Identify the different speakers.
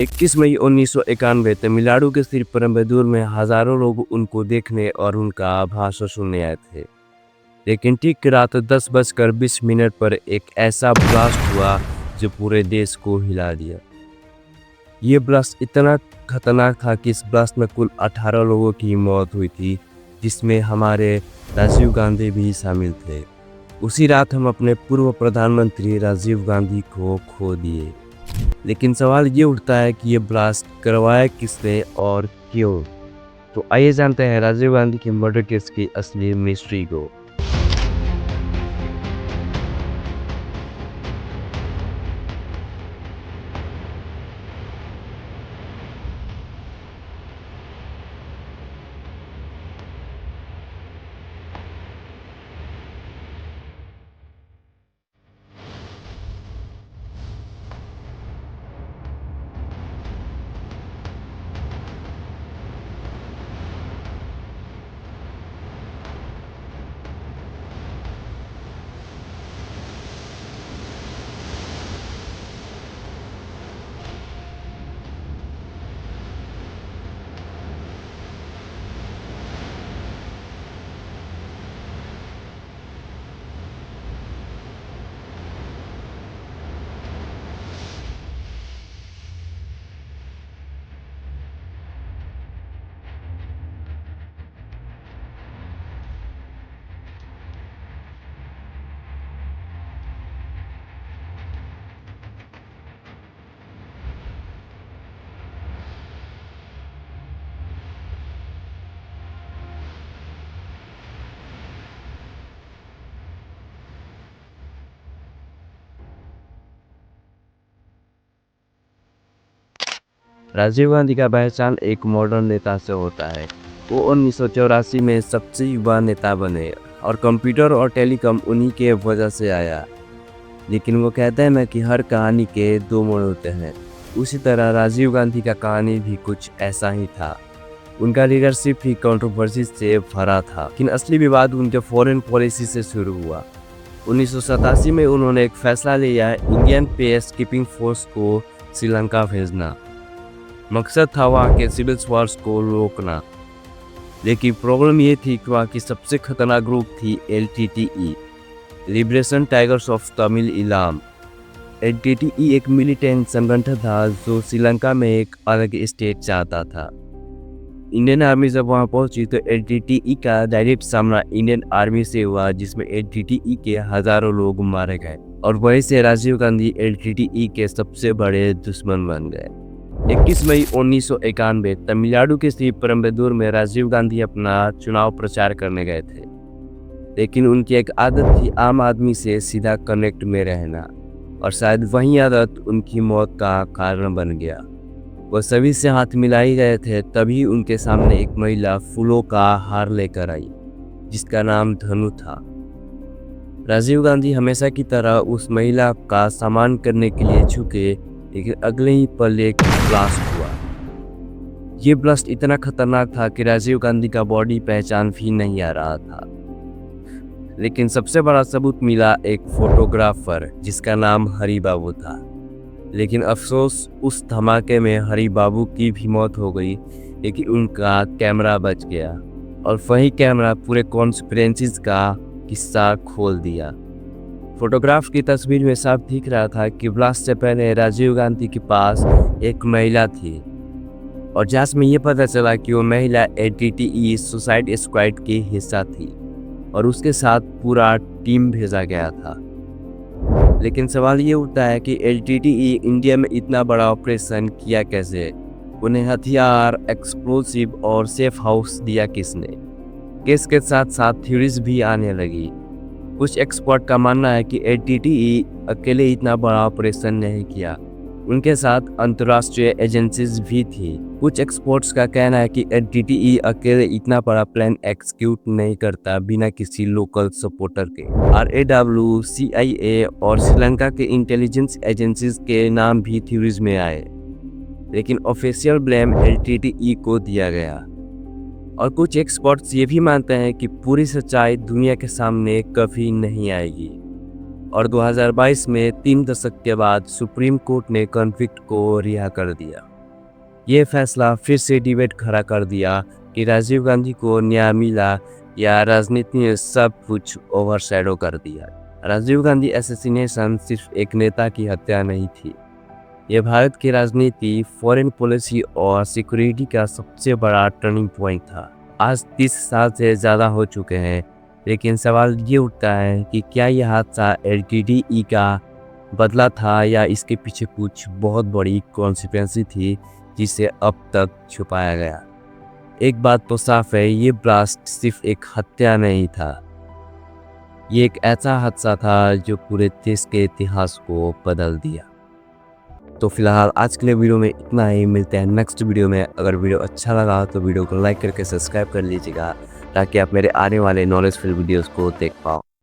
Speaker 1: 21 मई 1991 तमिलनाडु के श्रीपेरुम्बदूर में हजारों लोग उनको देखने और उनका भाषण सुनने आए थे। लेकिन ठीक रात 10:20 पर एक ऐसा ब्लास्ट हुआ जो पूरे देश को हिला दिया। ये ब्लास्ट इतना खतरनाक था कि इस ब्लास्ट में कुल 18 लोगों की मौत हुई थी, जिसमें हमारे राजीव गांधी भी शामिल थे। उसी रात हम अपने पूर्व प्रधानमंत्री राजीव गांधी को खो दिए। लेकिन सवाल ये उठता है कि ये ब्लास्ट करवाया किसने और क्यों। तो आइए जानते हैं राजीव गांधी के मर्डर केस की असली मिस्ट्री को। राजीव गांधी का पहचान एक मॉडर्न नेता से होता है। वो 1984 में सबसे युवा नेता बने और कंप्यूटर और टेलीकॉम उन्हीं के वजह से आया। लेकिन वो कहते हैं ना कि हर कहानी के दो मोड़ होते हैं। उसी तरह राजीव गांधी का कहानी भी कुछ ऐसा ही था। उनका लीडरशिप भी कंट्रोवर्सी से भरा था, लेकिन असली विवाद उनके फॉरेन पॉलिसी से शुरू हुआ। 1987 में उन्होंने एक फैसला लिया, इंडियन पीस कीपिंग फोर्स को श्रीलंका भेजना। मकसद था वहाँ के सिविल वॉर्स को रोकना। लेकिन प्रॉब्लम ये थी कि वहाँ की सबसे खतरनाक ग्रुप थी LTTE, liberation tigers of Tamil Ilam. LTTE एक मिलिटेंट संगठन था जो श्रीलंका में एक अलग स्टेट चाहता था। इंडियन आर्मी जब वहाँ पहुंची तो LTTE का डायरेक्ट सामना इंडियन आर्मी से हुआ, जिसमें LTTE के हजारों लोग मारे गए और वहीं से राजीव गांधी LTTE के सबसे बड़े दुश्मन बन गए। 21 मई 1991 तमिलनाडु के श्रीपेरुम्बदूर में राजीव गांधी अपना चुनाव प्रचार करने गए थे। लेकिन उनकी एक आदत थी आम आदमी से सीधा कनेक्ट में रहना, और शायद वही आदत उनकी मौत का कारण बन गया। वो सभी से हाथ मिलाई गए थे, तभी उनके सामने एक महिला फूलों का हार लेकर आई, जिसका नाम धनु था। राजीव गांधी हमेशा की तरह उस महिला का सम्मान करने के लिए झुके, लेकिन अगले ही पल एक ब्लास्ट हुआ। ये ब्लास्ट इतना खतरनाक था कि राजीव गांधी का बॉडी पहचान भी नहीं आ रहा था। लेकिन सबसे बड़ा सबूत मिला एक फोटोग्राफर जिसका नाम हरी बाबू था। लेकिन अफसोस, उस धमाके में हरी बाबू की भी मौत हो गई, लेकिन उनका कैमरा बच गया और वही कैमरा पूरे कॉन्स्पिरेसीज का किस्सा खोल दिया। फोटोग्राफ की तस्वीर में साफ दिख रहा था कि ब्लास्ट से पहले राजीव गांधी के पास एक महिला थी, और जांच में ये पता चला कि वो महिला LTTE सुसाइड स्क्वाड की हिस्सा थी और उसके साथ पूरा टीम भेजा गया था। लेकिन सवाल ये उठता है कि LTTE इंडिया में इतना बड़ा ऑपरेशन किया कैसे? उन्हें हथियार, एक्सप्लोसिव और सेफ हाउस दिया किसने? केस के साथ साथ थ्योरीज भी आने लगी। कुछ एक्सपर्ट का मानना है कि LTTE अकेले इतना बड़ा ऑपरेशन नहीं किया, उनके साथ अंतर्राष्ट्रीय एजेंसीज भी थी। कुछ एक्सपर्ट्स का कहना है कि LTTE अकेले इतना बड़ा प्लान एक्सिक्यूट नहीं करता बिना किसी लोकल सपोर्टर के। RAW, CIA और श्रीलंका के इंटेलिजेंस एजेंसीज के नाम भी थ्योरीज में आए, लेकिन ऑफिशियल ब्लेम LTTE को दिया गया। और कुछ एक्सपर्ट्स ये भी मानते हैं कि पूरी सच्चाई दुनिया के सामने कभी नहीं आएगी। और 2022 में 3 दशक के बाद सुप्रीम कोर्ट ने कॉन्विक्ट को रिहा कर दिया। ये फैसला फिर से डिबेट खड़ा कर दिया कि राजीव गांधी को न्याय मिला या राजनीति ने सब कुछ ओवरशैडो कर दिया। राजीव गांधी असैसिनेशन सिर्फ एक नेता की हत्या नहीं थी, ये भारत की राजनीति, फॉरेन पॉलिसी और सिक्योरिटी का सबसे बड़ा टर्निंग पॉइंट था। आज 30 साल से ज़्यादा हो चुके हैं, लेकिन सवाल ये उठता है कि क्या यह हादसा एलटीटीई का बदला था या इसके पीछे कुछ बहुत बड़ी कॉन्सिक्वेंसी थी जिसे अब तक छुपाया गया। एक बात तो साफ है, ये ब्लास्ट सिर्फ एक हत्या नहीं था, ये एक ऐसा हादसा था जो पूरे देश के इतिहास को बदल दिया। तो फिलहाल आज के लिए वीडियो में इतना ही, मिलते हैं नेक्स्ट वीडियो में। अगर वीडियो अच्छा लगा तो वीडियो को लाइक करके सब्सक्राइब कर लीजिएगा ताकि आप मेरे आने वाले नॉलेजफुल वीडियोस को देख पाओ।